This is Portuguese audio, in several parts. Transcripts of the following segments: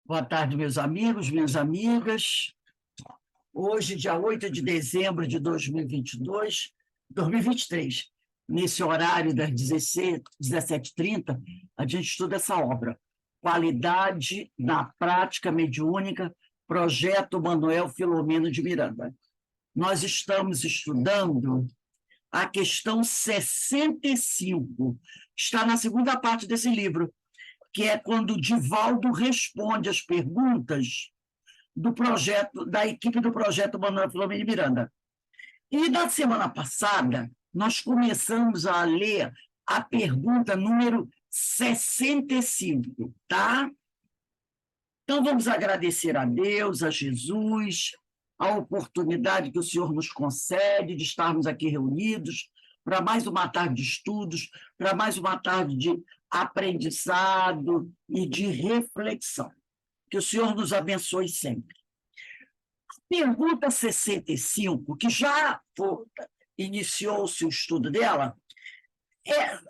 Boa tarde, meus amigos, minhas amigas. Hoje, dia 8 de dezembro de 2022, 2023, nesse horário das 17h30, a gente estuda essa obra, Qualidade na Prática Mediúnica, Projeto Manuel Filomeno de Miranda. Nós estamos estudando a questão 65, está na segunda parte desse livro, que é quando Divaldo responde as perguntas do projeto, da equipe do projeto Manuel Filomeno de Miranda. E na semana passada, nós começamos a ler a pergunta número 65, tá? Então, vamos agradecer a Deus, a Jesus, a oportunidade que o Senhor nos concede de estarmos aqui reunidos para mais uma tarde de estudos, para mais uma tarde de aprendizado e de reflexão. Que o Senhor nos abençoe sempre. Pergunta 65, que já iniciou-se o estudo dela,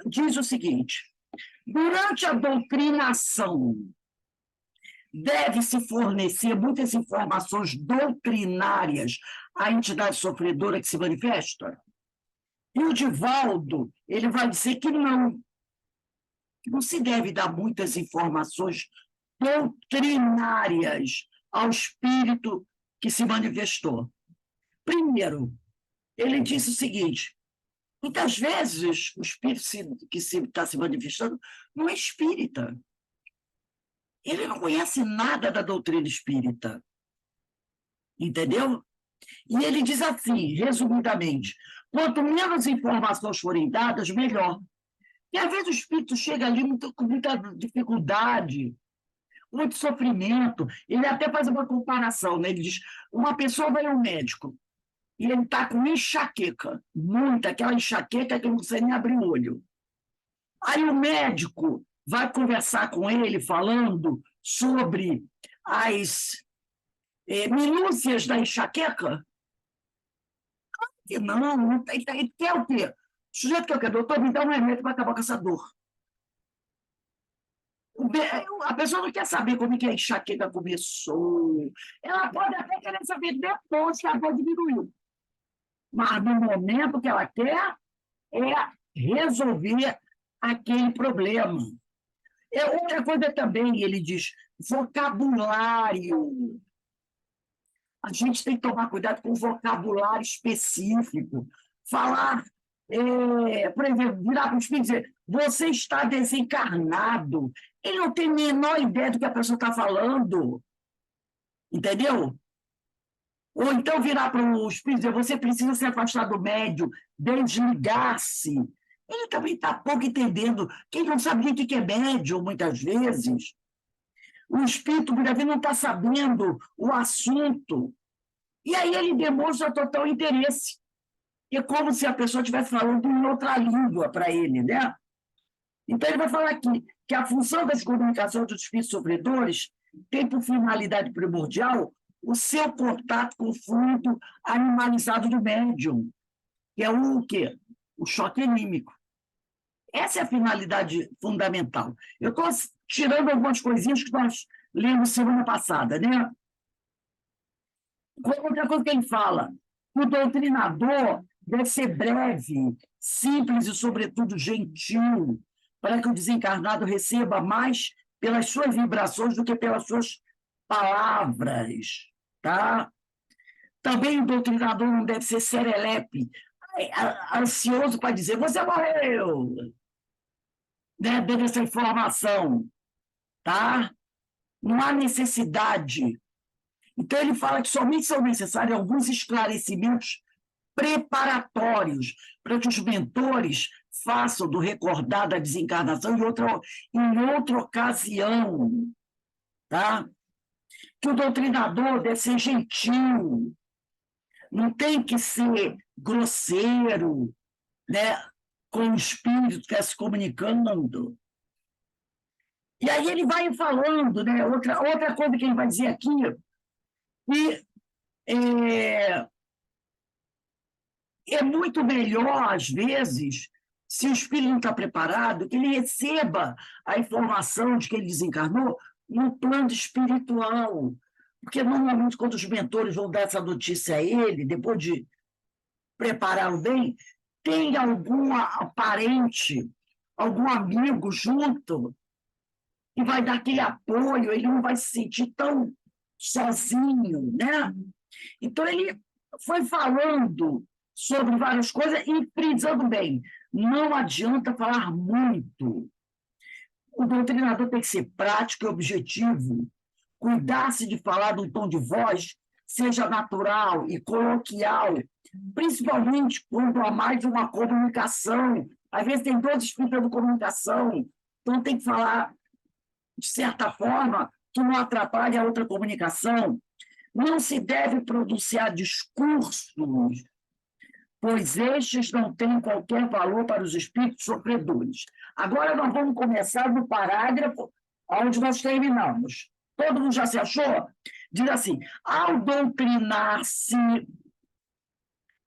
diz o seguinte: durante a doutrinação, deve-se fornecer muitas informações doutrinárias à entidade sofredora que se manifesta? E o Divaldo, ele vai dizer que não se deve dar muitas informações doutrinárias ao espírito que se manifestou. Primeiro, ele disse o seguinte: muitas vezes o espírito que está se manifestando não é espírita. Ele não conhece nada da doutrina espírita. Entendeu? E ele diz assim, resumidamente: quanto menos informações forem dadas, melhor. E às vezes o espírito chega ali com muita dificuldade, muito sofrimento. Ele até faz uma comparação, né? Ele diz: uma pessoa vai ao médico e ele está com enxaqueca, muita, aquela enxaqueca que não consegue nem abrir o olho. Aí o médico vai conversar com ele, falando sobre as minúcias da enxaqueca. Que não ele quer o quê? O sujeito quer o quê? Doutor, me dá um remédio para acabar com essa dor. A pessoa não quer saber como que a enxaqueca começou. Ela pode até querer saber depois que a dor diminuiu. Mas no momento que ela quer é resolver aquele problema. Outra coisa também, ele diz, vocabulário. A gente tem que tomar cuidado com o vocabulário específico. Falar, por exemplo, virar para o espírito e dizer: você está desencarnado. Ele não tem a menor ideia do que a pessoa está falando. Entendeu? Ou então virar para o espírito e dizer: você precisa se afastar do médium, desligar-se. Ele também está pouco entendendo. Quem não sabe o que é médium, muitas vezes. O espírito, muitas vezes, não está sabendo o assunto. E aí ele demonstra total interesse. É como se a pessoa estivesse falando em outra língua para ele, né? Então, ele vai falar aqui que a função das comunicações dos espíritos sofredores tem por finalidade primordial o seu contato com o fluido animalizado do médium, que é o quê? O choque anímico. Essa é a finalidade fundamental. Eu estou tirando algumas coisinhas que nós lemos semana passada, né? Outra coisa que ele fala: o doutrinador deve ser breve, simples e, sobretudo, gentil, para que o desencarnado receba mais pelas suas vibrações do que pelas suas palavras. Tá? Também o doutrinador não deve ser serelepe, ansioso para dizer: você morreu, né? Deve essa informação. Tá? Não há necessidade. Então, ele fala que somente são necessários alguns esclarecimentos preparatórios para que os mentores façam do recordar da desencarnação em outra ocasião. Tá? Que o doutrinador deve ser gentil, não tem que ser grosseiro, né, com o espírito que está se comunicando. E aí ele vai falando, né, outra coisa que ele vai dizer aqui, que é muito melhor, às vezes, se o espírito não está preparado, que ele receba a informação de que ele desencarnou no plano espiritual. Porque, normalmente, quando os mentores vão dar essa notícia a ele, depois de prepará-lo bem, tem algum parente, algum amigo junto, que vai dar aquele apoio, ele não vai se sentir tão sozinho, né? Então, ele foi falando sobre várias coisas e frisando bem, não adianta falar muito. O doutrinador tem que ser prático e objetivo, cuidar-se de falar num tom de voz seja natural e coloquial, principalmente quando há mais de uma comunicação. Às vezes tem dois espíritos de comunicação, então tem que falar de certa forma que não atrapalhe a outra comunicação. Não se deve pronunciar discursos, pois estes não têm qualquer valor para os espíritos sofredores. Agora nós vamos começar no parágrafo onde nós terminamos. Todo mundo já se achou? Diz assim, ao doutrinar-se...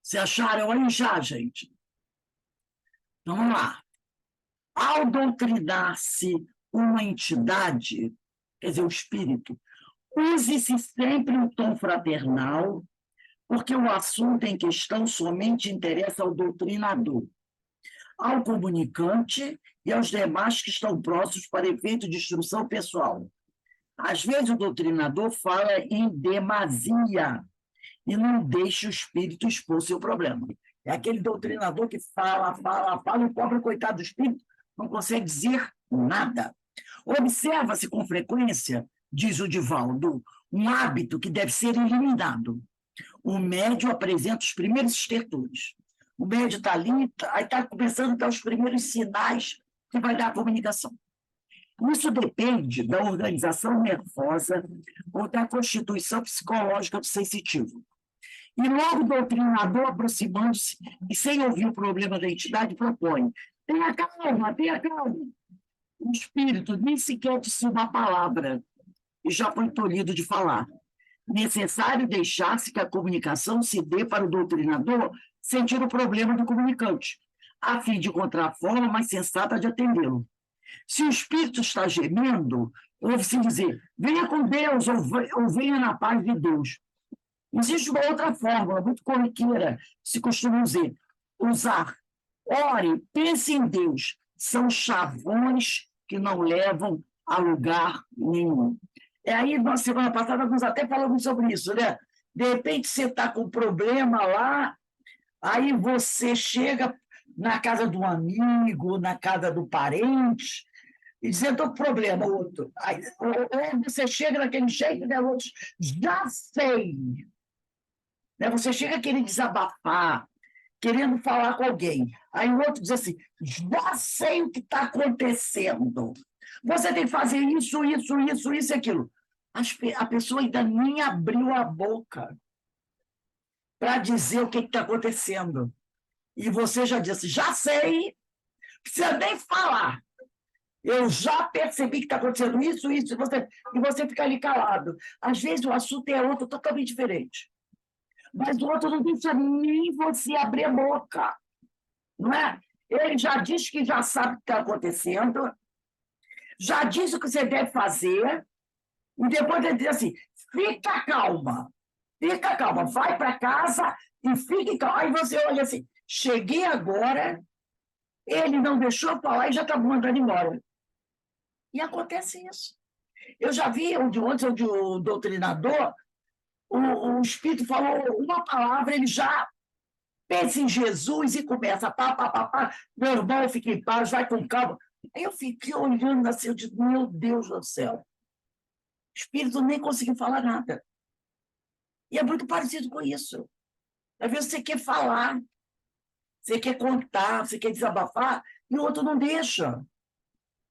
Se acharam aí já, gente? Então, vamos lá. Ao doutrinar-se uma entidade, quer dizer, o espírito, use-se sempre um tom fraternal, porque o assunto em questão somente interessa ao doutrinador, ao comunicante e aos demais que estão próximos para efeito de instrução pessoal. Às vezes o doutrinador fala em demasia e não deixa o espírito expor seu problema. É aquele doutrinador que fala, o pobre coitado do espírito não consegue dizer nada. Observa-se com frequência, diz o Divaldo, um hábito que deve ser eliminado. O médium apresenta os primeiros estertores. O médium está ali, aí está começando a dar os primeiros sinais que vai dar a comunicação. Isso depende da organização nervosa ou da constituição psicológica do sensitivo. E logo o doutrinador, aproximando-se e sem ouvir o problema da entidade, propõe: tenha calma, tenha calma. O espírito nem sequer disse uma palavra e já foi tolhido de falar. Necessário deixar-se que a comunicação se dê para o doutrinador sentir o problema do comunicante, a fim de encontrar a forma mais sensata de atendê-lo. Se o espírito está gemendo, ouve-se dizer: venha com Deus ou venha na paz de Deus. Existe uma outra fórmula, muito corriqueira, se costuma usar. Ore, pense em Deus. São chavões que não levam a lugar nenhum. Aí, na semana passada, nós até falamos sobre isso, né? De repente, você está com um problema lá, aí você chega na casa do amigo, na casa do parente, e dizendo o problema, outro. Aí, ou você chega naquele jeito, né, outro, já sei. Né? Você chega querendo desabafar, querendo falar com alguém. Aí o outro diz assim, já sei o que está acontecendo. Você tem que fazer isso e aquilo. A pessoa ainda nem abriu a boca para dizer o que está acontecendo. E você já disse, já sei, não precisa nem falar. Eu já percebi que está acontecendo isso, e você fica ali calado. Às vezes o assunto é outro totalmente diferente. Mas o outro não deixa nem você abrir a boca. Não é? Ele já diz que já sabe o que está acontecendo, já diz o que você deve fazer, e depois ele diz assim, fica calma, vai para casa e fique calma. Aí você olha assim, cheguei agora, ele não deixou falar e já está mandando embora. E acontece isso. Eu já vi onde o doutrinador, o espírito falou uma palavra, ele já pensa em Jesus e começa, meu irmão, fica em paz, vai com calma. Aí eu fiquei olhando assim, eu digo, meu Deus do céu, o espírito nem conseguiu falar nada. E é muito parecido com isso. Às vezes você quer falar, você quer contar, você quer desabafar, e o outro não deixa.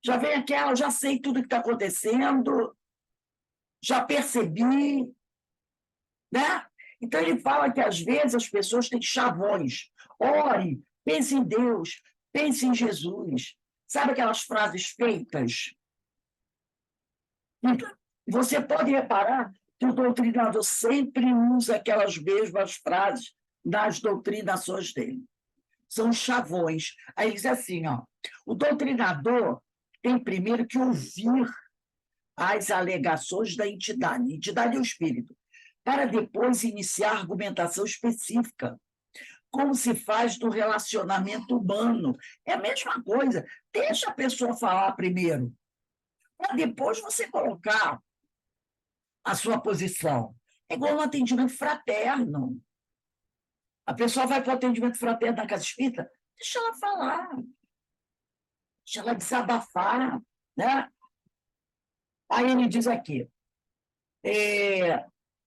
Já vem aquela, já sei tudo o que está acontecendo, já percebi, né? Então ele fala que às vezes as pessoas têm chavões. Ore, pense em Deus, pense em Jesus. Sabe aquelas frases feitas? Então, você pode reparar que o doutrinador sempre usa aquelas mesmas frases nas doutrinações dele. São chavões. Aí ele diz assim, ó, o doutrinador tem primeiro que ouvir as alegações da entidade, entidade é o espírito, para depois iniciar argumentação específica, como se faz no relacionamento humano. É a mesma coisa. Deixa a pessoa falar primeiro, para depois você colocar a sua posição. É igual no atendimento fraterno. A pessoa vai para o atendimento fraterno na casa espírita, deixa ela falar, deixa ela desabafar, né? Aí ele diz aqui,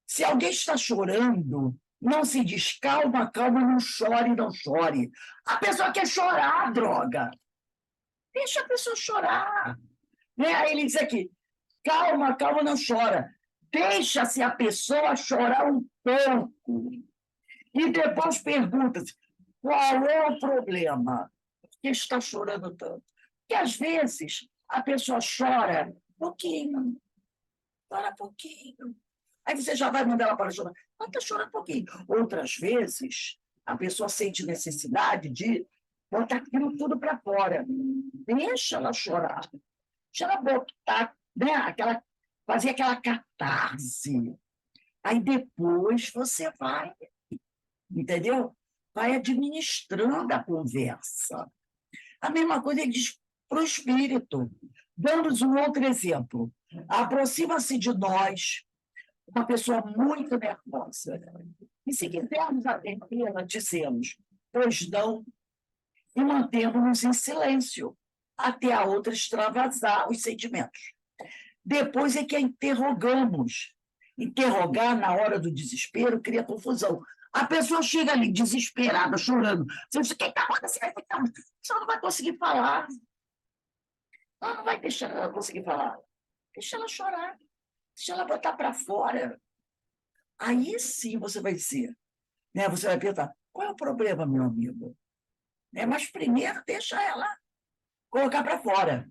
se alguém está chorando, não se diz calma, calma, não chore, não chore. A pessoa quer chorar, droga. Deixa a pessoa chorar. Né? Aí ele diz aqui, calma, calma, não chora. Deixa-se a pessoa chorar um pouco. E depois pergunta-se, qual é o problema? Por que está chorando tanto? Porque, às vezes, a pessoa chora pouquinho, chora pouquinho. Aí você já vai mandar ela para chorar. Ela está chorando um pouquinho. Outras vezes, a pessoa sente necessidade de botar aquilo tudo para fora. Deixa ela chorar. Deixa ela botar, né, fazer aquela catarse. Aí depois você vai, entendeu? Vai administrando a conversa. A mesma coisa ele diz para o espírito. Dando-nos um outro exemplo. Aproxima-se de nós uma pessoa muito nervosa. E se quisermos atendê-la, dizemos, pois não, e mantemos-nos em silêncio, até a outra extravasar os sentimentos. Depois é que a interrogamos. Interrogar na hora do desespero cria confusão. A pessoa chega ali desesperada, chorando. Você diz, o que está acontecendo? Você não vai conseguir falar. Ela não vai deixar ela conseguir falar. Deixa ela chorar. Deixa ela botar para fora. Aí sim você vai dizer, né? Você vai perguntar, qual é o problema, meu amigo? Mas primeiro deixa ela colocar para fora.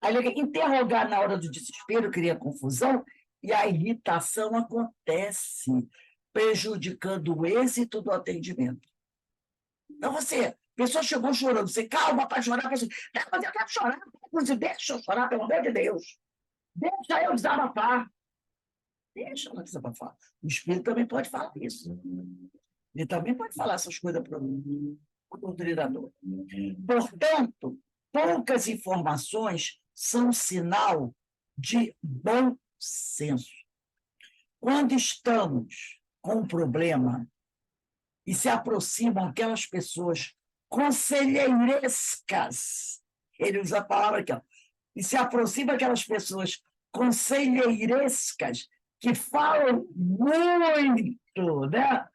Aí, interrogar na hora do desespero cria confusão e a irritação acontece, prejudicando o êxito do atendimento. Então, a pessoa chegou chorando, você calma para chorar, mas eu quero chorar, deixa eu chorar, pelo amor de Deus. Deixa eu desabafar. Deixa ela desabafar. O espírito também pode falar isso. Ele também pode falar essas coisas para o doutrinador. Portanto, poucas informações são sinal de bom senso. Quando estamos com um problema e se aproximam aquelas pessoas conselheirescas, ele usa a palavra aqui, ó, e se aproximam aquelas pessoas conselheirescas que falam muito, né?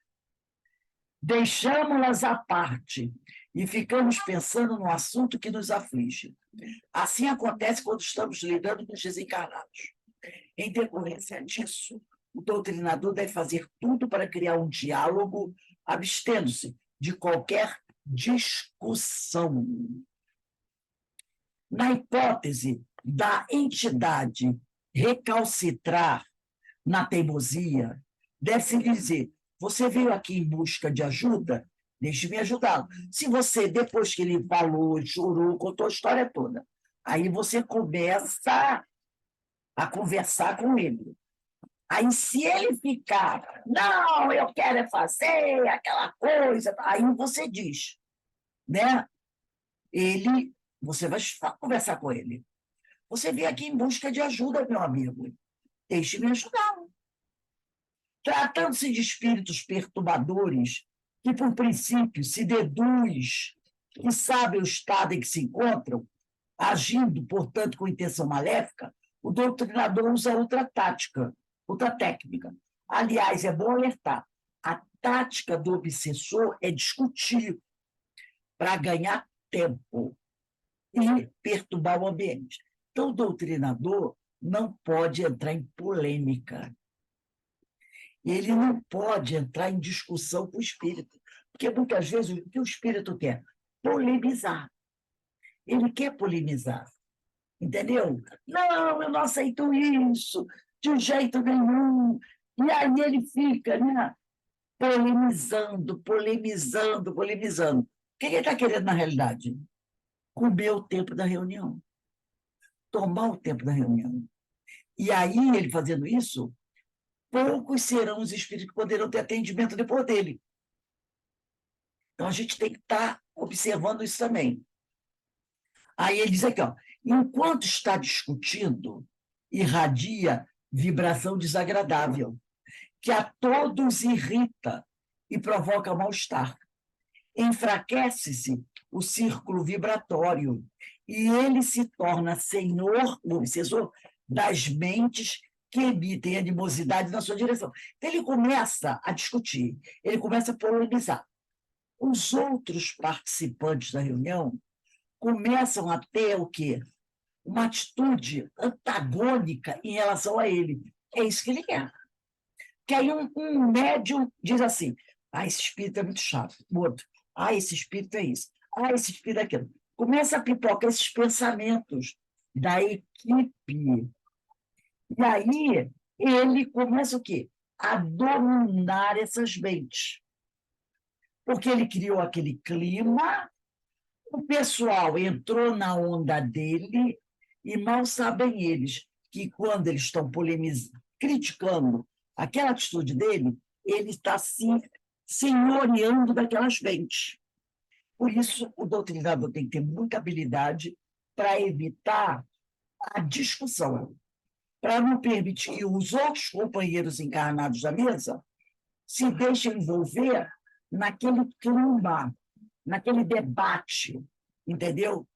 Deixamos-las à parte e ficamos pensando no assunto que nos aflige. Assim acontece quando estamos lidando com os desencarnados. Em decorrência disso, o doutrinador deve fazer tudo para criar um diálogo, abstendo-se de qualquer discussão. Na hipótese da entidade recalcitrar na teimosia, deve-se dizer, você veio aqui em busca de ajuda, deixe-me ajudá-lo. Se você, depois que ele falou, chorou, contou a história toda, aí você começa a conversar com ele. Aí, se ele ficar, não, eu quero fazer aquela coisa, aí você diz, né? Você vai conversar com ele. Você veio aqui em busca de ajuda, meu amigo. Deixe-me ajudá-lo. Tratando-se de espíritos perturbadores, que, por princípio, se deduz que sabem o estado em que se encontram, agindo, portanto, com intenção maléfica, o doutrinador usa outra tática, outra técnica. Aliás, é bom alertar, a tática do obsessor é discutir para ganhar tempo e perturbar o ambiente. Então, o doutrinador não pode entrar em polêmica. Ele não pode entrar em discussão com o espírito, porque muitas vezes o que o espírito quer? Polemizar. Ele quer polemizar, entendeu? Não, eu não aceito isso, de jeito nenhum. E aí ele fica, né, polemizando, polemizando, polemizando. O que ele está querendo na realidade? Comer o tempo da reunião, tomar o tempo da reunião. E aí, ele fazendo isso, poucos serão os espíritos que poderão ter atendimento depois dele. Então, a gente tem que estar observando isso também. Aí ele diz aqui, ó, enquanto está discutindo, irradia vibração desagradável, que a todos irrita e provoca mal-estar. Enfraquece-se o círculo vibratório e ele se torna senhor, o obsessor, das mentes que emitem animosidade na sua direção. Então, ele começa a discutir, ele começa a polemizar. Os outros participantes da reunião começam a ter o quê? Uma atitude antagônica em relação a ele. É isso que ele quer. Que aí um médium diz assim, esse espírito é muito chato. O outro, esse espírito é isso. Esse espírito é aquilo. Começa a pipocar esses pensamentos da equipe. E aí ele começa o quê? A dominar essas mentes. Porque ele criou aquele clima, o pessoal entrou na onda dele e mal sabem eles que quando eles estão polemizando, criticando aquela atitude dele, ele está se senhoreando daquelas mentes. Por isso, o doutrinador tem que ter muita habilidade para evitar a discussão, para não permitir que os outros companheiros encarnados da mesa se deixem envolver naquele clima, naquele debate, entendeu?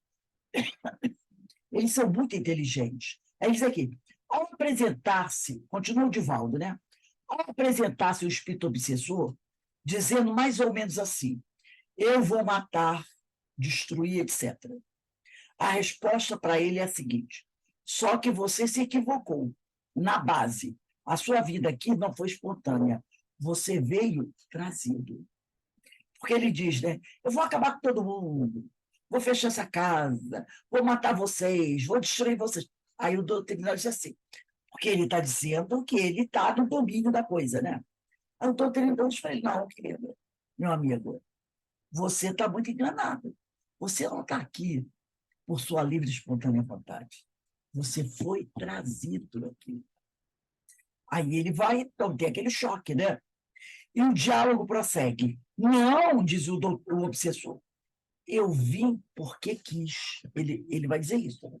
Eles são muito inteligentes. Aí diz aqui, ao apresentar-se, continua o Divaldo, né? Ao apresentar-se o espírito obsessor, dizendo mais ou menos assim, eu vou matar, destruir, etc. A resposta para ele é a seguinte, só que você se equivocou na base. A sua vida aqui não foi espontânea. Você veio trazido. Porque ele diz, né? Eu vou acabar com todo mundo, vou fechar essa casa, vou matar vocês, vou destruir vocês. Aí o doutrinador diz assim, porque ele está dizendo que ele está no domínio da coisa, né? Aí o doutrinador diz para ele, não, querido, meu amigo, você está muito enganado. Você não está aqui por sua livre e espontânea vontade. Você foi trazido aqui. Aí ele vai, então tem aquele choque, né? E o diálogo prossegue. Não, diz o obsessor, eu vim porque quis. Ele vai dizer isso. Né?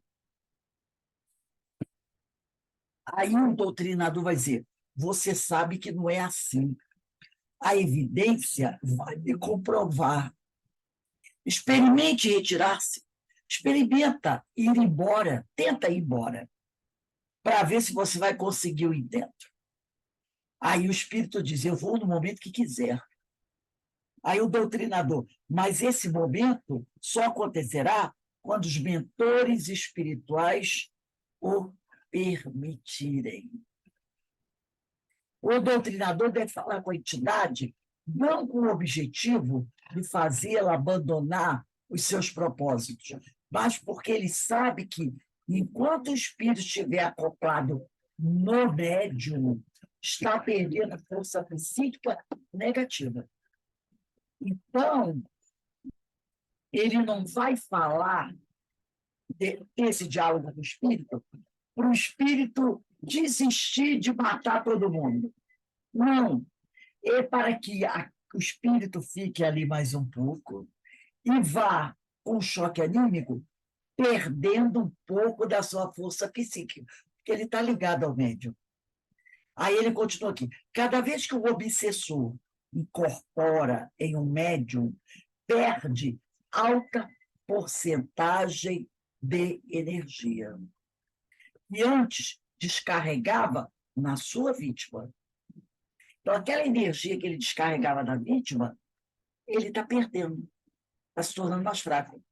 Aí um doutrinador vai dizer, você sabe que não é assim. A evidência vai me comprovar. Experimente retirar-se. Experimenta ir embora. Tenta ir embora. Para ver se você vai conseguir o intento. Aí o espírito diz, eu vou no momento que quiser. Aí o doutrinador, mas esse momento só acontecerá quando os mentores espirituais o permitirem. O doutrinador deve falar com a entidade, não com o objetivo de fazê-la abandonar os seus propósitos, mas porque ele sabe que, enquanto o espírito estiver acoplado no médium, está perdendo a força psíquica negativa. Então, ele não vai falar desse diálogo com o espírito para o espírito desistir de matar todo mundo. Não. É para que o espírito fique ali mais um pouco e vá, com choque anímico, perdendo um pouco da sua força psíquica, porque ele está ligado ao médium. Aí ele continua aqui. Cada vez que o obsessor incorpora em um médium, perde alta porcentagem de energia. E antes descarregava na sua vítima. Então, aquela energia que ele descarregava na vítima, ele está perdendo, está se tornando mais fraco.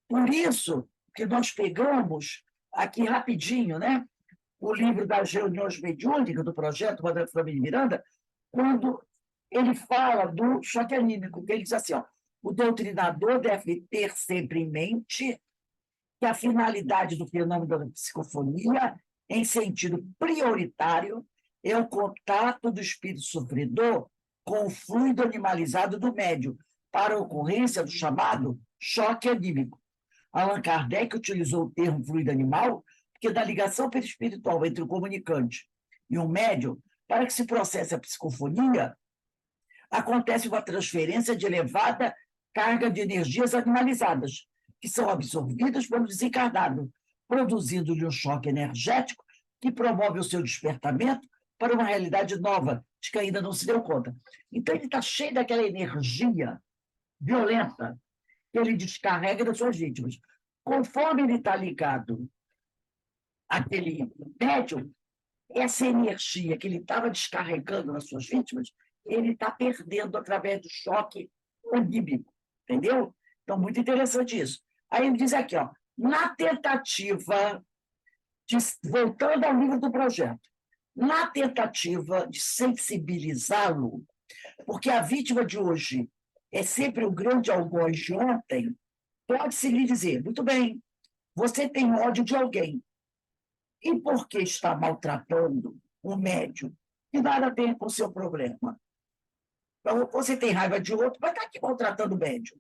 Por isso que nós pegamos aqui rapidinho, né, o livro das reuniões mediúnicas do projeto Madame Família Miranda, quando ele fala do choque anímico, que ele diz assim, ó, o doutrinador deve ter sempre em mente que a finalidade do fenômeno da psicofonia, em sentido prioritário, é o contato do espírito sofredor com o fluido animalizado do médium, para a ocorrência do chamado choque anímico. Allan Kardec utilizou o termo fluido animal Porque da ligação perispiritual entre o comunicante e o médium, para que se processe a psicofonia, acontece uma transferência de elevada carga de energias animalizadas, que são absorvidas pelo desencarnado, produzindo-lhe um choque energético que promove o seu despertamento para uma realidade nova, de que ainda não se deu conta. Então, ele está cheio daquela energia violenta que ele descarrega das suas vítimas. Conforme ele está ligado àquele médium, essa energia que ele estava descarregando nas suas vítimas, ele está perdendo através do choque anímico, entendeu? Então, muito interessante isso. Aí ele diz aqui, ó, na tentativa, voltando ao livro do projeto, na tentativa de sensibilizá-lo, porque a vítima de hoje é sempre o grande algoz de ontem, pode-se lhe dizer, muito bem, você tem ódio de alguém, e por que está maltratando o médium? Que nada tem com o seu problema. Então, você tem raiva de outro, mas está aqui maltratando o médium.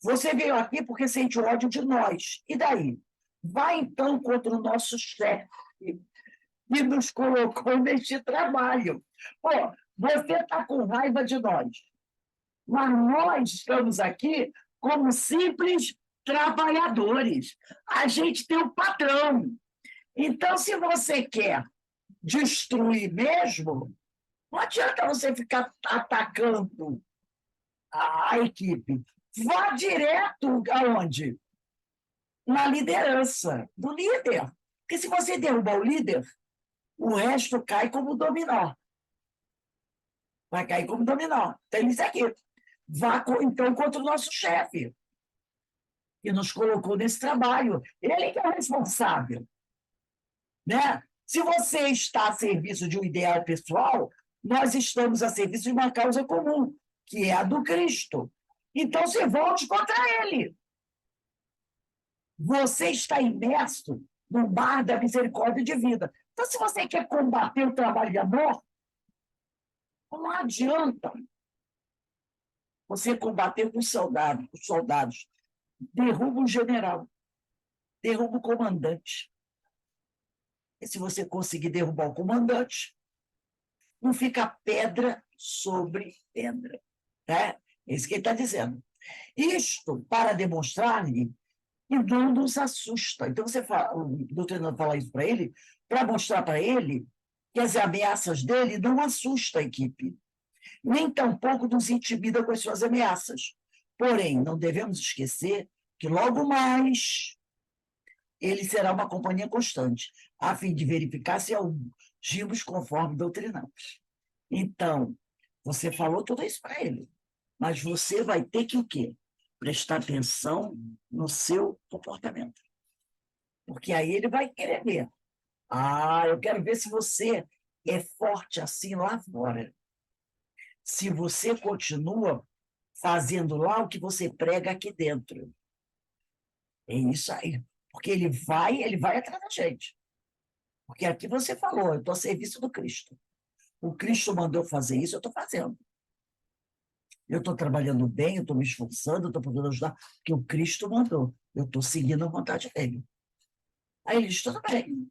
Você veio aqui porque sente ódio de nós. E daí? Vai, então, contra o nosso chefe, que nos colocou neste trabalho. Pô, você está com raiva de nós, mas nós estamos aqui como simples trabalhadores. A gente tem um patrão. Então, se você quer destruir mesmo, não adianta você ficar atacando a equipe. Vá direto aonde? Na liderança do líder. Porque se você derrubar o líder, o resto cai como dominó. Vai cair como dominó. Então, isso aqui. Vá, então, contra o nosso chefe, que nos colocou nesse trabalho. Ele que é o responsável. Né? Se você está a serviço de um ideal pessoal, nós estamos a serviço de uma causa comum, que é a do Cristo. Então, se volte contra ele. Você está imerso no mar da misericórdia de vida. Então, se você quer combater o trabalho de amor, não adianta você combater com os soldados. Derruba o general, derruba o comandante. E se você conseguir derrubar o comandante, não fica pedra sobre pedra. Né? É isso que ele está dizendo. Isto para demonstrar-lhe que não nos assusta. Então, o doutrinador fala isso para ele, para mostrar para ele que as ameaças dele não assustam a equipe, nem tampouco nos intimida com as suas ameaças. Porém, não devemos esquecer que logo mais ele será uma companhia constante, a fim de verificar se agimos conforme doutrinamos. Então, você falou tudo isso para ele, mas você vai ter que o quê? Prestar atenção no seu comportamento. Porque aí ele vai querer ver. Eu quero ver se você é forte assim lá fora. Se você continua fazendo lá o que você prega aqui dentro. É isso aí. Porque ele vai atrás da gente. Porque aqui você falou, eu estou a serviço do Cristo. O Cristo mandou fazer isso, eu estou fazendo. Eu estou trabalhando bem, eu estou me esforçando, eu estou podendo ajudar, porque o Cristo mandou. Eu estou seguindo a vontade dele. Aí ele diz, tudo bem.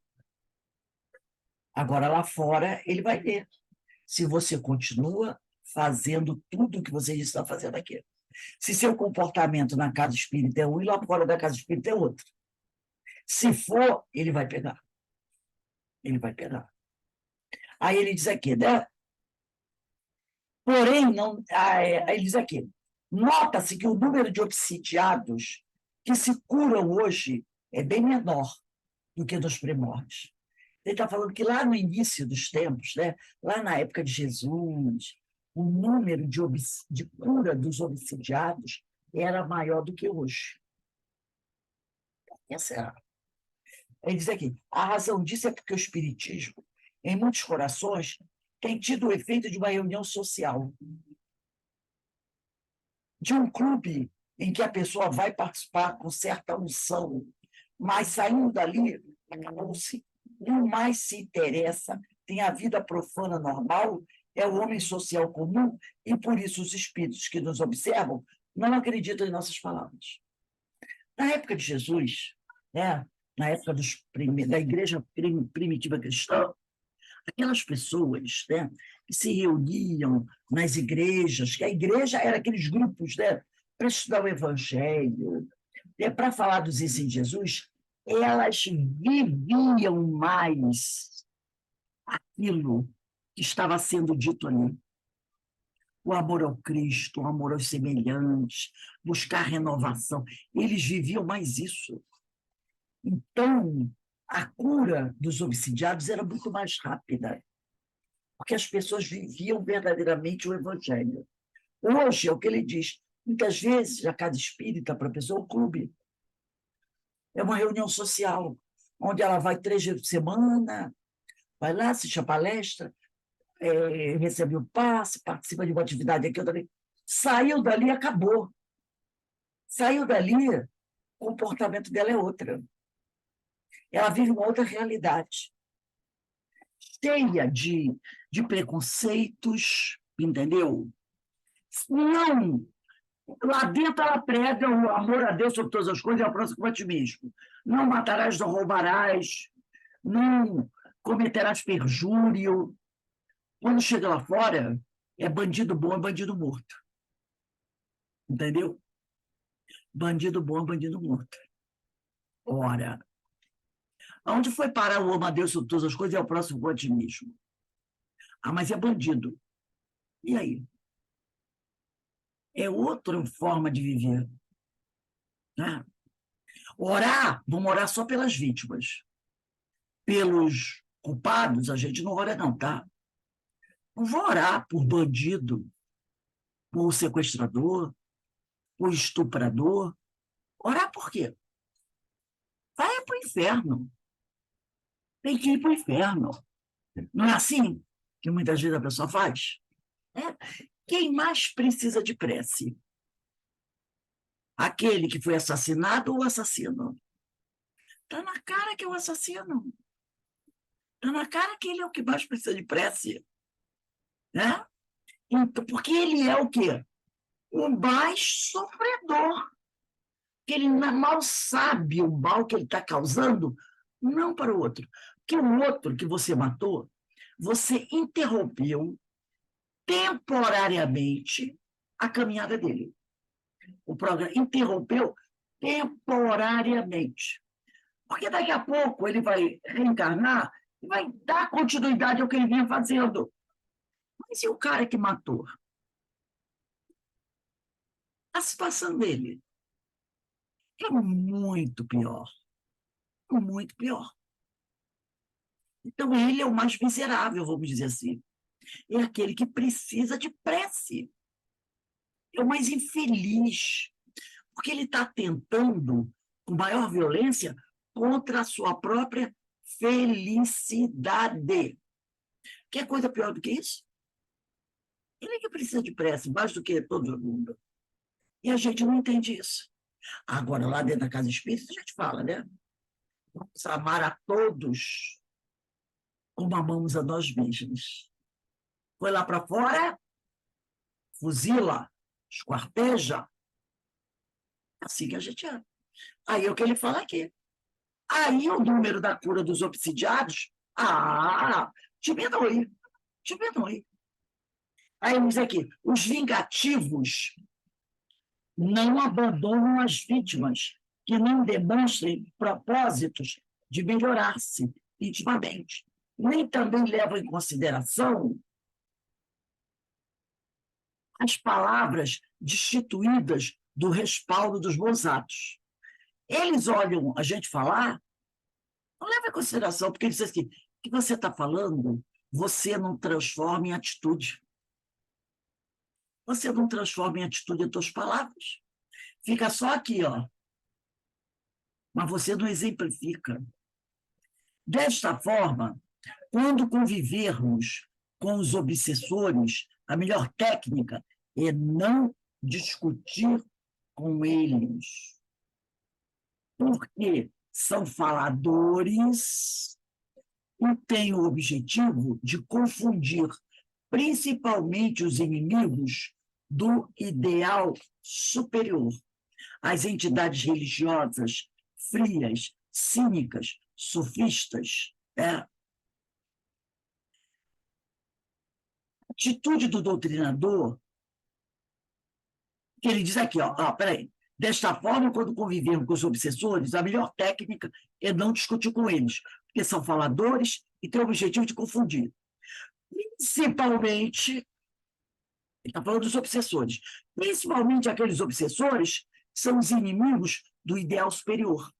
Agora lá fora ele vai ver se você continua fazendo tudo o que você está fazendo aqui. Se seu comportamento na casa espírita é um e lá fora da casa espírita é outro. Se for, ele vai pegar. Ele vai pegar. Aí ele diz aqui, né? Porém, não, aí ele diz aqui, nota-se que o número de obsidiados que se curam hoje é bem menor do que nos primórdios. Ele está falando que lá no início dos tempos, né, lá na época de Jesus, o número de cura dos obsidiados era maior do que hoje. Essa era. Ele diz aqui, a razão disso é porque o espiritismo, em muitos corações, tem tido o efeito de uma reunião social, de um clube em que a pessoa vai participar com certa unção, mas saindo dali, acabou-se, não mais se interessa, tem a vida profana normal, é o homem social comum, e por isso os espíritos que nos observam não acreditam em nossas palavras. Na época de Jesus, né, na época da igreja primitiva cristã, aquelas pessoas, né, que se reuniam nas igrejas, que a igreja era aqueles grupos, né, para estudar o evangelho, para falar dos ensinos de Jesus, elas viviam mais aquilo que estava sendo dito ali. O amor ao Cristo, o amor aos semelhantes, buscar renovação. Eles viviam mais isso. Então, a cura dos obsidiados era muito mais rápida, porque as pessoas viviam verdadeiramente o Evangelho. Hoje, é o que ele diz, muitas vezes, a casa espírita, para a pessoa, é um clube. É uma reunião social, onde ela vai 3 vezes por semana, vai lá, assiste a palestra, recebe o passe, participa de uma atividade aqui, outra ali. Saiu dali, acabou. Saiu dali, o comportamento dela é outra. Ela vive uma outra realidade, cheia de preconceitos, entendeu? Não, lá dentro ela prega o amor a Deus sobre todas as coisas e ao próximo como a ti mesmo. Não matarás, não roubarás, não cometerás perjúrio. Quando chega lá fora, é bandido bom, é bandido morto. Entendeu? Bandido bom, é bandido morto. Ora, aonde foi parar o amor a Deus sobre todas as coisas e ao próximo como a ti mesmo? Ah, mas é bandido. E aí? É outra forma de viver. Né? Orar, vamos orar só pelas vítimas. Pelos culpados, a gente não ora não, tá? Não vou orar por bandido, por sequestrador, por estuprador. Orar por quê? Vai para o inferno. Tem que ir para o inferno. Não é assim que muitas vezes a pessoa faz? É. Quem mais precisa de prece? Aquele que foi assassinado ou o assassino? Está na cara que é o assassino. Está na cara que ele é o que mais precisa de prece. Né? Então, porque ele é o quê? O mais sofredor. Que ele mal sabe o mal que ele está causando, não para o outro. Porque o outro que você matou, você interrompeu temporariamente a caminhada dele. O programa interrompeu temporariamente. Porque daqui a pouco ele vai reencarnar e vai dar continuidade ao que ele vinha fazendo. Mas e o cara que matou? A situação dele é muito pior. Muito pior. Então, ele é o mais miserável, vamos dizer assim. É aquele que precisa de prece. É o mais infeliz, porque ele está tentando, com maior violência, contra a sua própria felicidade. Quer coisa pior do que isso? Ele é que precisa de prece, mais do que todo mundo. E a gente não entende isso. Agora, lá dentro da casa espírita, a gente fala, né? Vamos amar a todos como amamos a nós mesmos. Foi lá para fora, fuzila, esquarteja. Assim que a gente é. Aí é o que ele fala aqui. Aí o número da cura dos obsidiados, diminui, diminui. Aí ele diz aqui, os vingativos não abandonam as vítimas que não demonstrem propósitos de melhorar-se intimamente, nem também levam em consideração as palavras destituídas do respaldo dos bons atos. Eles olham a gente falar, não leva em consideração, porque ele diz assim, o que você está falando, você não transforma em atitude. Você não transforma em atitude as tuas palavras. Fica só aqui, ó. Mas você não exemplifica. Desta forma, quando convivermos com os obsessores, a melhor técnica é não discutir com eles. Porque são faladores e têm o objetivo de confundir principalmente os inimigos do ideal superior. As entidades religiosas frias cínicas, sofistas. A atitude do doutrinador, que ele diz aqui, peraí, desta forma, quando convivermos com os obsessores, a melhor técnica é não discutir com eles, porque são faladores e têm o objetivo de confundir. Principalmente, ele está falando dos obsessores, principalmente aqueles obsessores que são os inimigos do ideal superior,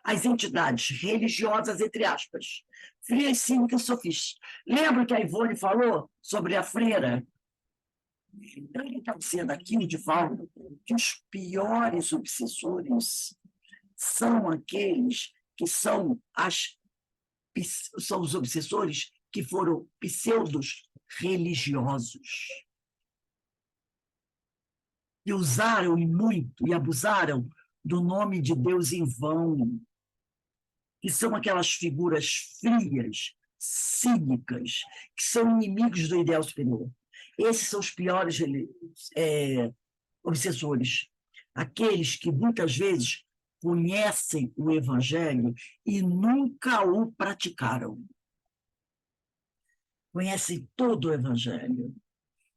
as entidades religiosas, entre aspas, frias, cínicas, sofistas. Lembra que a Ivone falou sobre a freira? Então, ele está dizendo aqui, de fato, que os piores obsessores são aqueles que são os obsessores que foram pseudos religiosos, e usaram muito e abusaram do nome de Deus em vão, que são aquelas figuras frias, cínicas, que são inimigos do ideal superior. Esses são os piores obsessores, aqueles que muitas vezes conhecem o Evangelho e nunca o praticaram. Conhecem todo o Evangelho,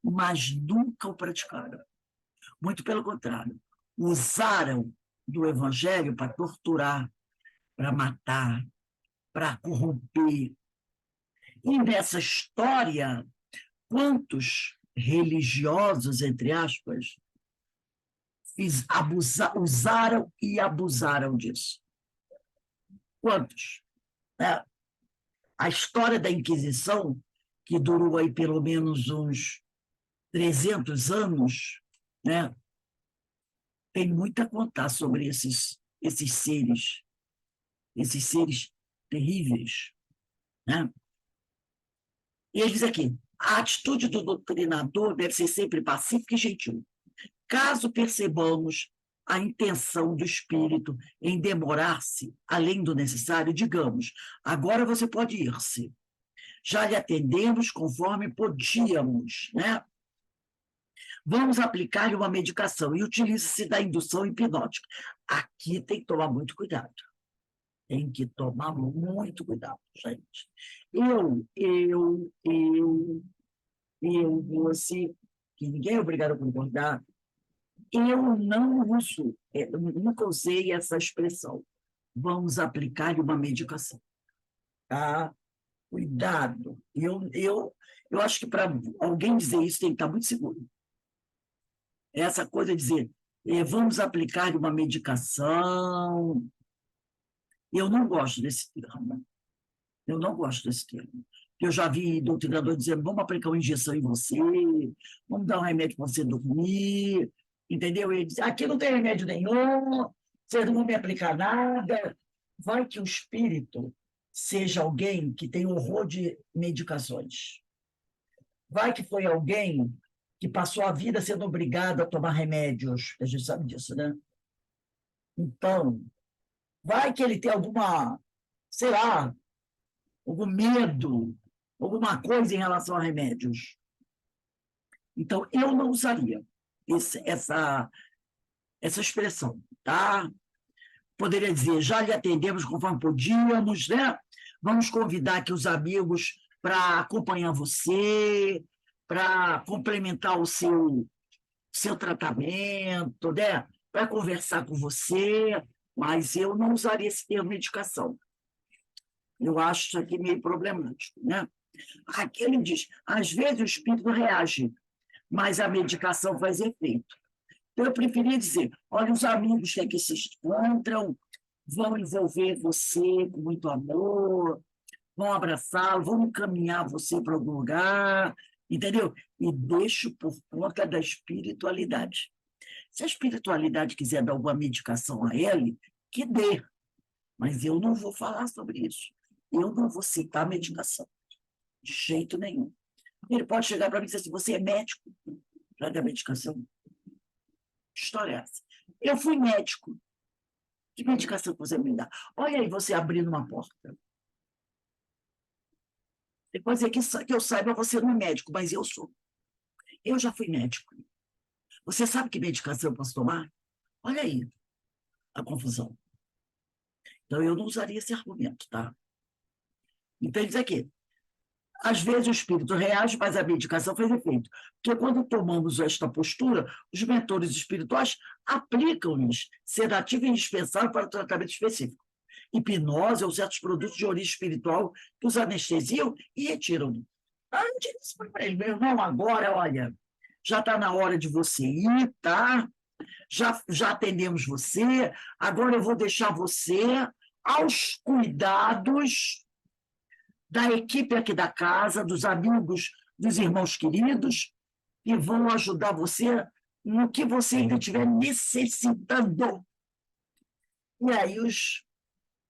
mas nunca o praticaram. Muito pelo contrário, usaram do Evangelho para torturar, para matar, para corromper. E nessa história, quantos religiosos, entre aspas, usaram e abusaram disso? Quantos? A história da Inquisição, que durou aí pelo menos uns 300 anos, né? Tem muito a contar sobre esses seres terríveis, né? E ele diz aqui, a atitude do doutrinador deve ser sempre pacífica e gentil. Caso percebamos a intenção do espírito em demorar-se além do necessário, digamos, agora você pode ir-se. Já lhe atendemos conforme podíamos, né? Vamos aplicar-lhe uma medicação e utilize-se da indução hipnótica. Aqui tem que tomar muito cuidado. Tem que tomar muito cuidado, gente. Você, que ninguém é obrigado a concordar, eu não uso, nunca usei essa expressão. Vamos aplicar-lhe uma medicação. Tá? Cuidado. Eu acho que para alguém dizer isso tem que estar muito seguro. Essa coisa de dizer, vamos aplicar uma medicação. Eu não gosto desse termo. Eu não gosto desse termo. Eu já vi doutrinador dizendo, vamos aplicar uma injeção em você, vamos dar um remédio para você dormir, entendeu? Ele diz, aqui não tem remédio nenhum, vocês não vão me aplicar nada. Vai que o espírito seja alguém que tem horror de medicações. Vai que foi alguém que passou a vida sendo obrigado a tomar remédios. A gente sabe disso, né? Então, vai que ele tem alguma, sei lá, algum medo, alguma coisa em relação a remédios. Então, eu não usaria essa expressão, tá? Poderia dizer, já lhe atendemos conforme podíamos, né? Vamos convidar aqui os amigos para acompanhar você, para complementar o seu tratamento, né? Para conversar com você, mas eu não usaria esse termo medicação. Eu acho isso aqui meio problemático, né? Aqui ele diz, às vezes o espírito reage, mas a medicação faz efeito. Então, eu preferia dizer, olha, os amigos que aqui se encontram vão envolver você com muito amor, vão abraçá-lo, vão encaminhar você para algum lugar, entendeu? E deixo por conta da espiritualidade. Se a espiritualidade quiser dar alguma medicação a ele, que dê. Mas eu não vou falar sobre isso. Eu não vou citar medicação. De jeito nenhum. Ele pode chegar para mim e dizer assim, você é médico para dar medicação? Que história é essa? Eu fui médico. Que medicação que você me dá? Olha aí você abrindo uma porta. Depois é que eu saiba, você não é médico, mas eu sou. Eu já fui médico. Você sabe que medicação eu posso tomar? Olha aí a confusão. Então, eu não usaria esse argumento, tá? Então, ele diz aqui, às vezes o espírito reage, mas a medicação faz efeito. Porque quando tomamos esta postura, os mentores espirituais aplicam-nos sedativo indispensável para o tratamento específico. Hipnose ou certos produtos de origem espiritual que os anestesiam e retiram. Antes disse para ele, meu irmão, agora, olha, já está na hora de você ir, tá? Já atendemos você, agora eu vou deixar você aos cuidados da equipe aqui da casa, dos amigos, dos irmãos queridos, que vão ajudar você no que você ainda estiver necessitando. E aí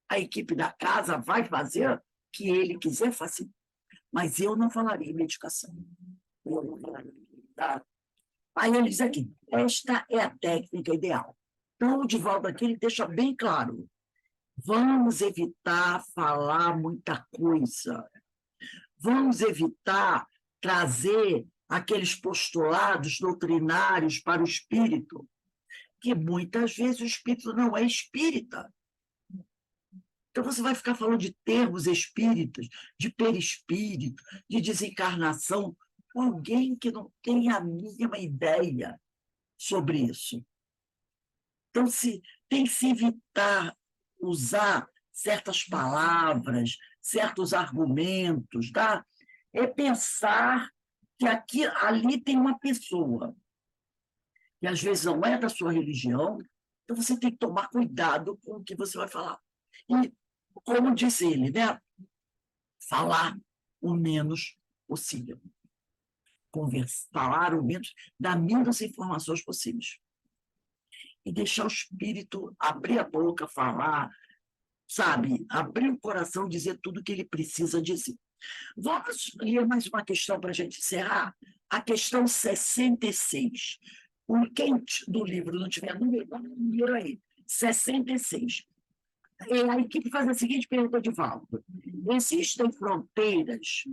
a equipe da casa vai fazer o que ele quiser fazer. Mas eu não falaria em medicação. Eu não falaria, tá? Aí ele diz aqui, esta é a técnica ideal. Então, o Divaldo aqui ele deixa bem claro, vamos evitar falar muita coisa. Vamos evitar trazer aqueles postulados doutrinários para o espírito, que muitas vezes o espírito não é espírita. Então, você vai ficar falando de termos espíritas, de perispírito, de desencarnação, com alguém que não tem a mínima ideia sobre isso. Então, tem que se evitar usar certas palavras, certos argumentos, tá? É pensar que aqui, ali tem uma pessoa, que às vezes não é da sua religião, então você tem que tomar cuidado com o que você vai falar. E, como disse ele, né? Falar o menos possível. Falar o menos, dar menos informações possíveis. E deixar o espírito abrir a boca, falar, sabe? Abrir o coração, dizer tudo o que ele precisa dizer. Vamos ler mais uma questão para a gente encerrar. A questão 66. Quem do livro não tiver número aí, 66. A equipe faz a seguinte pergunta de volta. Existem fronteiras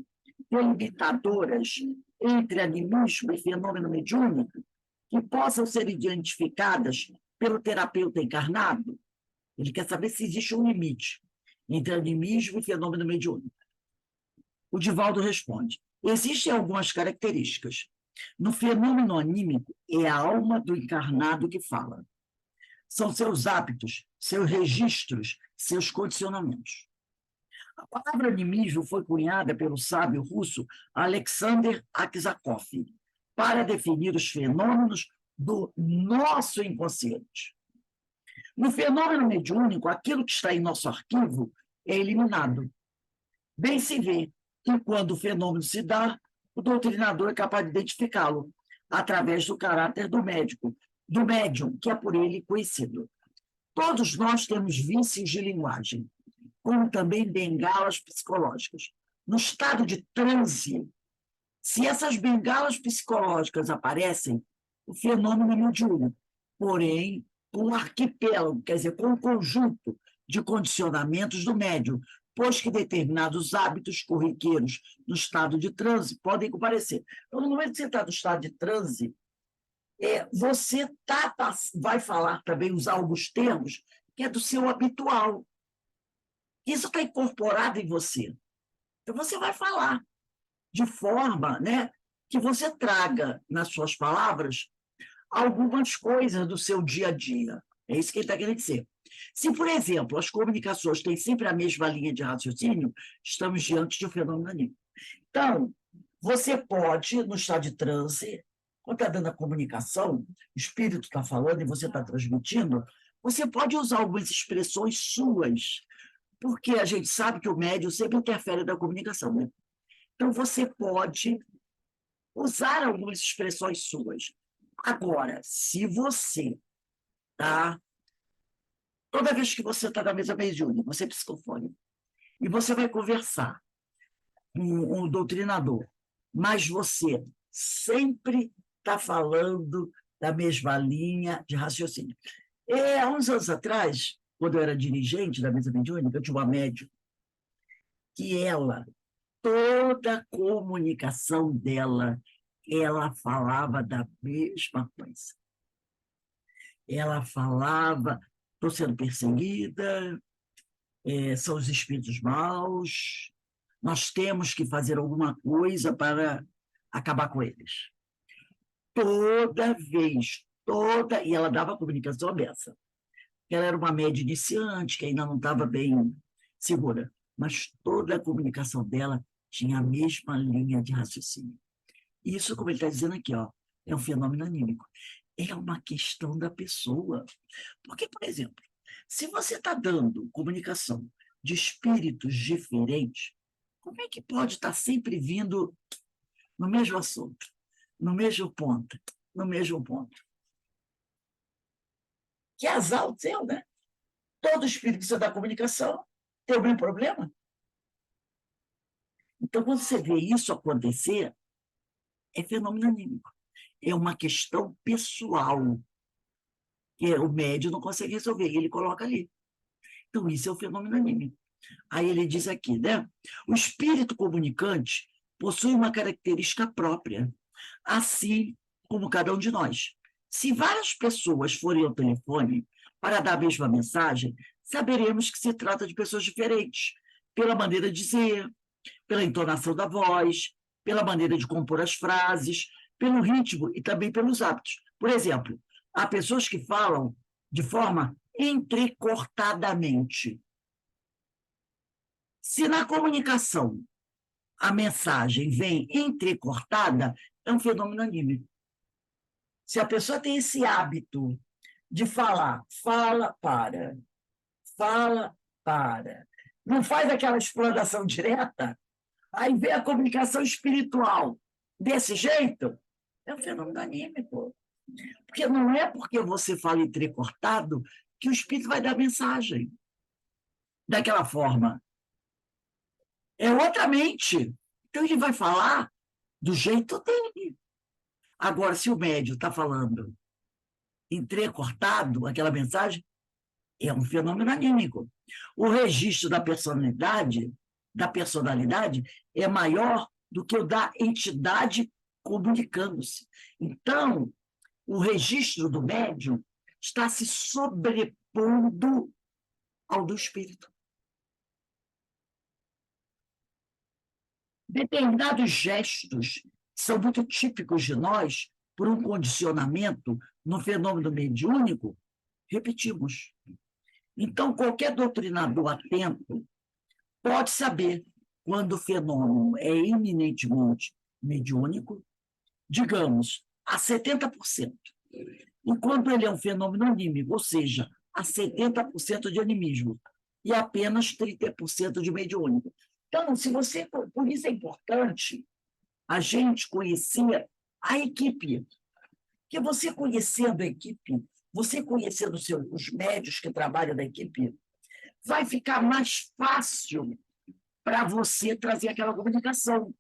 delimitadoras entre animismo e fenômeno mediúnico que possam ser identificadas pelo terapeuta encarnado? Ele quer saber se existe um limite entre animismo e fenômeno mediúnico. O Divaldo responde, existem algumas características. No fenômeno anímico, é a alma do encarnado que fala. São seus hábitos, seus registros, seus condicionamentos. A palavra animismo foi cunhada pelo sábio russo Alexander Aksakov para definir os fenômenos do nosso inconsciente. No fenômeno mediúnico, aquilo que está em nosso arquivo é eliminado. Bem se vê que, quando o fenômeno se dá, o doutrinador é capaz de identificá-lo através do caráter do médium, que é por ele conhecido. Todos nós temos vícios de linguagem, como também bengalas psicológicas. No estado de transe, se essas bengalas psicológicas aparecem, o fenômeno é mediúnico, porém, com um arquipélago, quer dizer, com um conjunto de condicionamentos do médium, pois que determinados hábitos corriqueiros no estado de transe podem comparecer. Então, no momento que você está no estado de transe, você vai falar também, usar alguns termos que é do seu habitual. Isso está incorporado em você. Então, você vai falar de forma, né, que você traga nas suas palavras algumas coisas do seu dia a dia. É isso que ele está querendo dizer. Se, por exemplo, as comunicações têm sempre a mesma linha de raciocínio, estamos diante de um fenômeno anímico. Então, você pode, no estado de transe, quando está dando a comunicação, o espírito está falando e você está transmitindo, você pode usar algumas expressões suas, porque a gente sabe que o médium sempre interfere na comunicação, né? Então, você pode usar algumas expressões suas. Agora, se você, tá? Toda vez que você está na mesa mediúnica, você é psicofônico, e você vai conversar com um doutrinador, mas você sempre está falando da mesma linha de raciocínio. Há uns anos atrás, quando eu era dirigente da mesa mediúnica, eu tinha uma médium que toda a comunicação dela, ela falava da mesma coisa. Ela falava, estou sendo perseguida, são os espíritos maus, nós temos que fazer alguma coisa para acabar com eles. Toda vez, e ela dava comunicação dessa. Ela era uma média iniciante, que ainda não estava bem segura, mas toda a comunicação dela tinha a mesma linha de raciocínio. Isso, como ele está dizendo aqui, ó, é um fenômeno anímico. É uma questão da pessoa. Porque, por exemplo, se você está dando comunicação de espíritos diferentes, como é que pode estar sempre vindo no mesmo assunto, no mesmo ponto, no mesmo ponto? Que azar o seu, né? Todo espírito que você dá comunicação tem algum problema. Então, quando você vê isso acontecer, é fenômeno anímico. É uma questão pessoal, que o médium não consegue resolver, ele coloca ali. Então, isso é o fenômeno anímico. Aí ele diz aqui, né? O espírito comunicante possui uma característica própria, assim como cada um de nós. Se várias pessoas forem ao telefone para dar a mesma mensagem, saberemos que se trata de pessoas diferentes, pela maneira de dizer, pela entonação da voz, pela maneira de compor as frases, pelo ritmo e também pelos hábitos. Por exemplo, há pessoas que falam de forma entrecortadamente. Se na comunicação a mensagem vem entrecortada, é um fenômeno anímico. Se a pessoa tem esse hábito de falar, fala, para, não faz aquela exploração direta, aí vem a comunicação espiritual desse jeito, é um fenômeno anímico. Porque não é porque você fala entrecortado que o espírito vai dar mensagem daquela forma. É outra mente. Então ele vai falar do jeito dele. Agora, se o médium está falando entrecortado, aquela mensagem, é um fenômeno anímico. O registro da personalidade é maior do que o da entidade comunicando-se. Então, o registro do médium está se sobrepondo ao do espírito. Determinados gestos são muito típicos de nós por um condicionamento no fenômeno mediúnico, repetimos. Então, qualquer doutrinador atento pode saber quando o fenômeno é eminentemente mediúnico, digamos, a 70%, enquanto ele é um fenômeno anímico, ou seja, a 70% de animismo e apenas 30% de mediúnico. Então, se você, por isso é importante a gente conhecer a equipe, porque você conhecendo a equipe, você conhecendo os médios que trabalham da equipe, vai ficar mais fácil para você trazer aquela comunicação.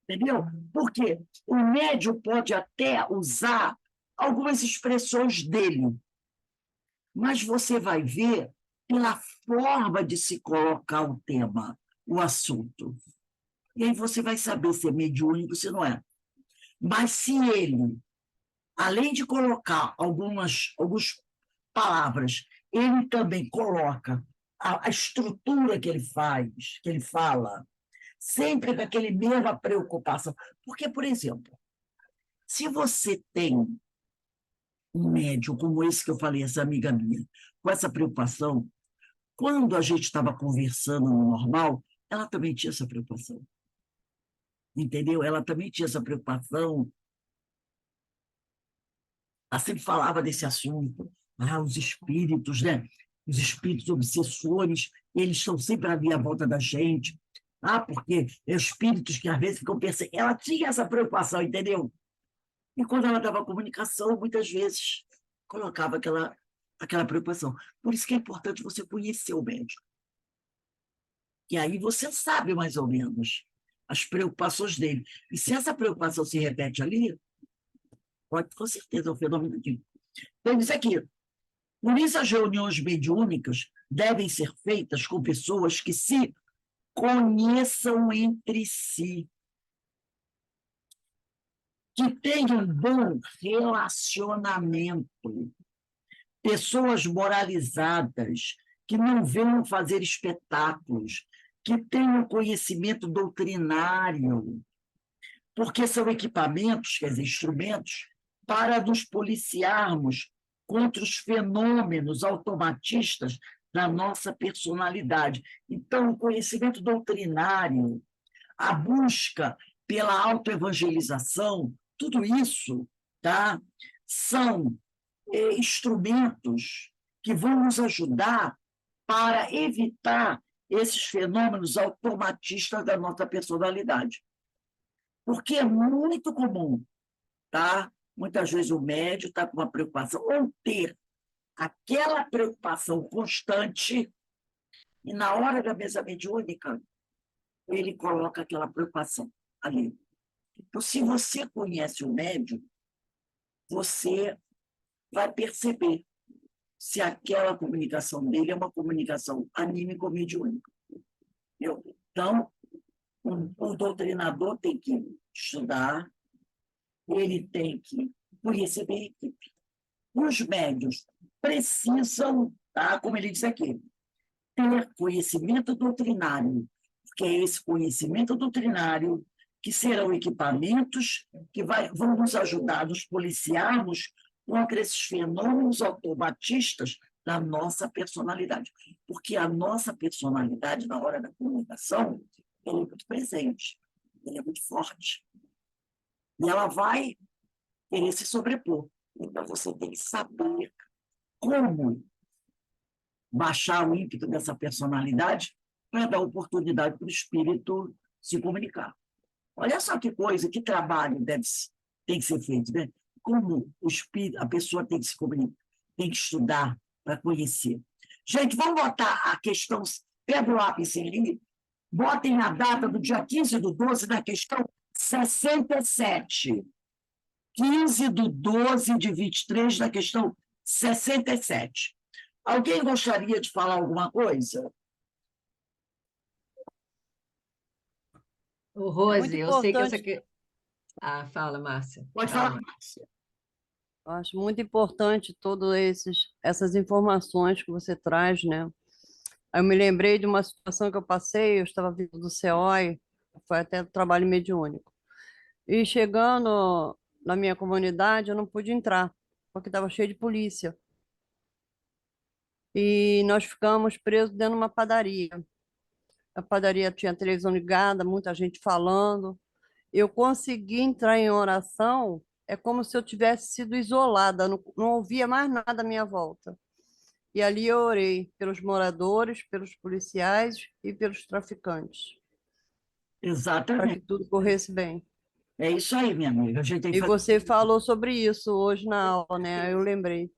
Entendeu? Porque o médium pode até usar algumas expressões dele, mas você vai ver pela forma de se colocar o tema, o assunto. E aí você vai saber se é mediúnico, se não é. Mas se ele, além de colocar algumas palavras, ele também coloca a estrutura que ele faz, que ele fala, sempre com aquele mesma preocupação. Porque, por exemplo, se você tem um médium como esse que eu falei, essa amiga minha, com essa preocupação, quando a gente estava conversando no normal, ela também tinha essa preocupação. Entendeu? Ela também tinha essa preocupação. Ela sempre falava desse assunto. Os espíritos, né? Os espíritos obsessores, eles estão sempre ali à volta da gente. Porque espíritos que às vezes ficam perseguindo. Ela tinha essa preocupação, entendeu? E quando ela dava comunicação, muitas vezes colocava aquela preocupação. Por isso que é importante você conhecer o médico. E aí você sabe mais ou menos as preocupações dele. E se essa preocupação se repete ali, pode com certeza é um fenômeno aqui. Então, diz aqui, por isso as reuniões mediúnicas devem ser feitas com pessoas que se conheçam entre si, que tenham bom relacionamento, pessoas moralizadas, que não venham fazer espetáculos, que tenham conhecimento doutrinário, porque são equipamentos, quer dizer, instrumentos, para nos policiarmos contra os fenômenos automatistas da nossa personalidade. Então, o conhecimento doutrinário, a busca pela autoevangelização, tudo isso, tá, são instrumentos que vão nos ajudar para evitar esses fenômenos automatistas da nossa personalidade. Porque é muito comum, tá? Muitas vezes o médium está com uma preocupação, ou ter aquela preocupação constante, e na hora da mesa mediúnica, ele coloca aquela preocupação ali. Então, se você conhece o médium, você vai perceber se aquela comunicação dele é uma comunicação anímica ou mediúnica. Então, o doutrinador tem que estudar, ele tem que conhecer bem a equipe. Os médios precisam, tá, como ele diz aqui, ter conhecimento doutrinário, porque é esse conhecimento doutrinário que serão equipamentos que vão nos ajudar a nos policiarmos contra esses fenômenos automatistas da nossa personalidade. Porque a nossa personalidade, na hora da comunicação, ela é muito presente, ela é muito forte. E ela vai querer se sobrepor. Então, você tem que saber como baixar o ímpeto dessa personalidade para dar oportunidade para o espírito se comunicar. Olha só que coisa, que trabalho tem que ser feito, né? Como o espírito, a pessoa tem que se comunicar, tem que estudar para conhecer. Gente, vamos botar a questão, pega o lápis ali, botem a data do dia 15/12 na questão 67. 15/12/23 na questão 67. Alguém gostaria de falar alguma coisa? O Rose, eu sei que essa importante. aqui. Ah, fala, Márcia. Pode falar, Márcia. Eu acho muito importante todas essas informações que você traz, né? Eu me lembrei de uma situação que eu passei, eu estava vindo do CEOI, foi até trabalho mediúnico. E chegando na minha comunidade, eu não pude entrar, porque estava cheio de polícia. E nós ficamos presos dentro de uma padaria. A padaria tinha a televisão ligada, muita gente falando. Eu consegui entrar em oração, é como se eu tivesse sido isolada, não ouvia mais nada à minha volta. E ali eu orei pelos moradores, pelos policiais e pelos traficantes, para que Exatamente. tudo corresse bem. É isso aí, minha amiga. A gente tem que E fazer. você falou sobre isso hoje na aula, né? Eu lembrei.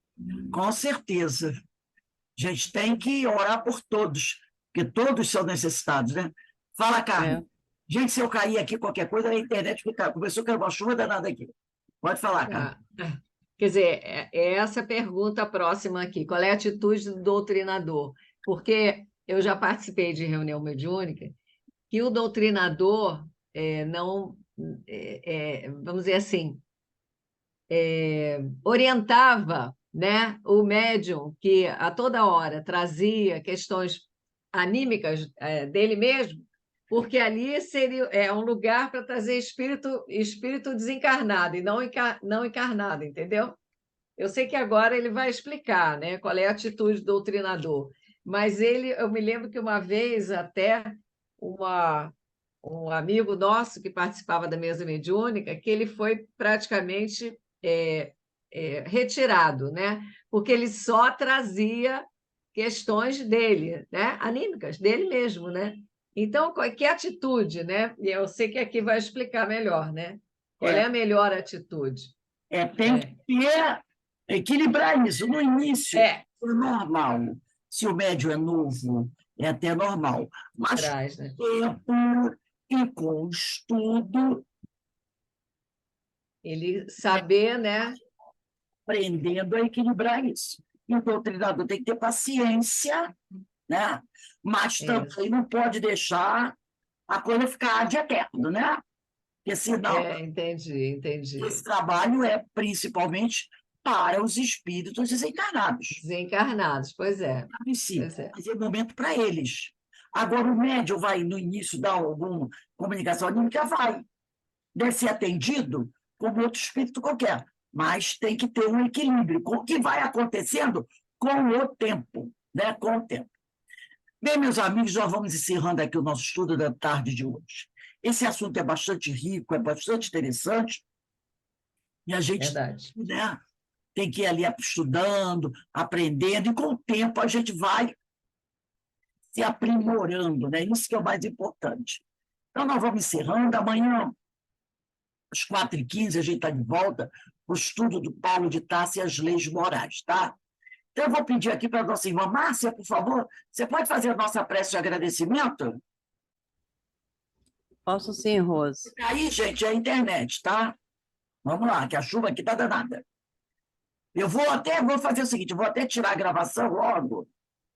Com certeza. A gente tem que orar por todos, porque todos são necessitados, né? Fala, Carmen. É. Gente, se eu cair aqui qualquer coisa na internet, começou a cair uma chuva danada aqui. Pode falar, Carmen. Quer dizer, é essa a pergunta próxima aqui. Qual é a atitude do doutrinador? Porque eu já participei de reunião mediúnica que o doutrinador não, vamos dizer assim, orientava, né, o médium que a toda hora trazia questões anímicas dele mesmo, porque ali seria um lugar para trazer espírito desencarnado e não encarnado, entendeu? Eu sei que agora ele vai explicar, né, qual é a atitude do doutrinador, mas eu me lembro que uma vez até um amigo nosso que participava da mesa mediúnica, que ele foi praticamente retirado, né? Porque ele só trazia questões dele, né? Anímicas, dele mesmo, né? Então, que atitude, né? E eu sei que aqui vai explicar melhor, né? Qual é a melhor atitude? Tem que equilibrar isso. No início, é normal. Se o médio é novo, é até normal. Mas Traz, né? tempo e com o estudo, ele saber, né? Aprendendo a equilibrar isso. Então, o treinador tem que ter paciência, né? Mas também não pode deixar a coisa ficar de eterno, né? Porque senão entendi. esse trabalho é principalmente para os espíritos desencarnados. Desencarnados, pois é. Sim, Pois é. mas é momento para eles. Agora, o médium vai, no início, dar alguma comunicação anímica? Vai. Deve ser atendido como outro espírito qualquer, mas tem que ter um equilíbrio com o que vai acontecendo com o tempo, né? Com o tempo. Bem, meus amigos, nós vamos encerrando aqui o nosso estudo da tarde de hoje. Esse assunto é bastante rico, é bastante interessante, e a gente, Verdade. né, tem que ir ali estudando, aprendendo, e com o tempo a gente vai se aprimorando, né? Isso que é o mais importante. Então, nós vamos encerrando. Amanhã, às 4h15, a gente está de volta para o estudo do Paulo de Tarso e as leis morais, tá? Então, eu vou pedir aqui para a nossa irmã Márcia, por favor, você pode fazer a nossa prece de agradecimento? Posso sim, Rose. Aí, gente, é a internet, tá? Vamos lá, que a chuva aqui está danada. Vou fazer o seguinte, vou até tirar a gravação logo,